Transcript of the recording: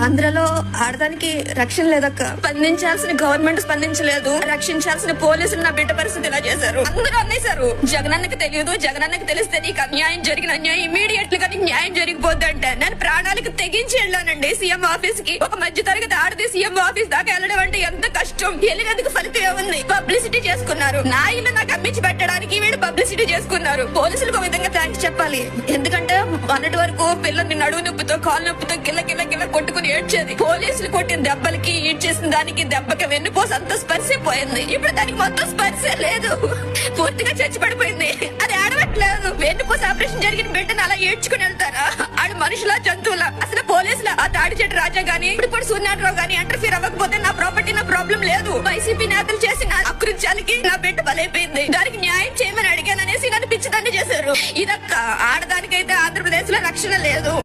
ఆంధ్రలో ఆడదానికి రక్షణ లేదక్క. స్పందించాల్సిన గవర్నమెంట్ స్పందించలేదు, రక్షించాల్సిన పోలీసులు నా బిడ్డ పరిస్థితి ఇలా చేశారు. అందరూ అన్నేశారు. జగనన్నకి తెలియదు, జగనన్నకి తెలిస్తే నీకు అన్యాయం జరిగిన అన్యాయం ఇమీడియట్ గా నీకు న్యాయం జరిగిపోద్ది అంటే నేను ప్రాణాలకు తెగించి వెళ్ళానండి సీఎం ఆఫీస్ కి. ఒక మధ్య తరగతి ఆడది సీఎం ఆఫీస్ దాకా వెళ్ళడం అంటే ఎంత కష్టం. వెళ్ళినందుకు ఫలితం ఏముంది? పబ్లిసిటీ చేసుకున్నారు. నా ఇల్లు నాకు అమ్మించి పెట్టడానికి వీళ్ళు పబ్లిసిటీ చేసుకున్నారు. పోలీసులకు ఒక విధంగా థ్యాంక్స్ చెప్పాలి. ఎందుకంటే మొన్నటి వరకు పిల్లల్ని నడువు నొప్పితో కాలు నొప్పితో గిల్ల గిల్ల గిల్ల కొట్టుకుని ఏడ్చేది. పోలీసులు కొట్టిన దెబ్బలకి ఈడ్చేసిన దానికి దెబ్బకి వెన్నుపోసి అంత స్పర్శే పోయింది. ఇప్పుడు దానికి మొత్తం స్పర్శే లేదు, పూర్తిగా చచ్చి పడిపోయింది. అది ఆడవట్లేదు. వెన్నుపోసి ఆపరేషన్ జరిగిన బిడ్డను అలా ఏడ్చుకుని వెళ్తారా? ఆడు మనుషుల జంతువుల? అసలు పోలీసుల ఆ తాడిచెట్టు రాజా గానీ ఇప్పుడు సూర్యనారాయణరావు గానీ ఇంటర్ఫీర్ అవ్వకపోతే నా ప్రాపర్టీ నా ప్రాబ్లం లేదు. వైసీపీ నేతలు చేసిన అకృత్యాలకి నా బిడ్డ బలైపోయింది. దానికి న్యాయం చేయమని అడిగాననేసి నన్ను పిచ్చిదాన్ని చేశారు. ఇదక్క ఆడదానికైతే ఆంధ్రప్రదేశ్ లో రక్షణ లేదు.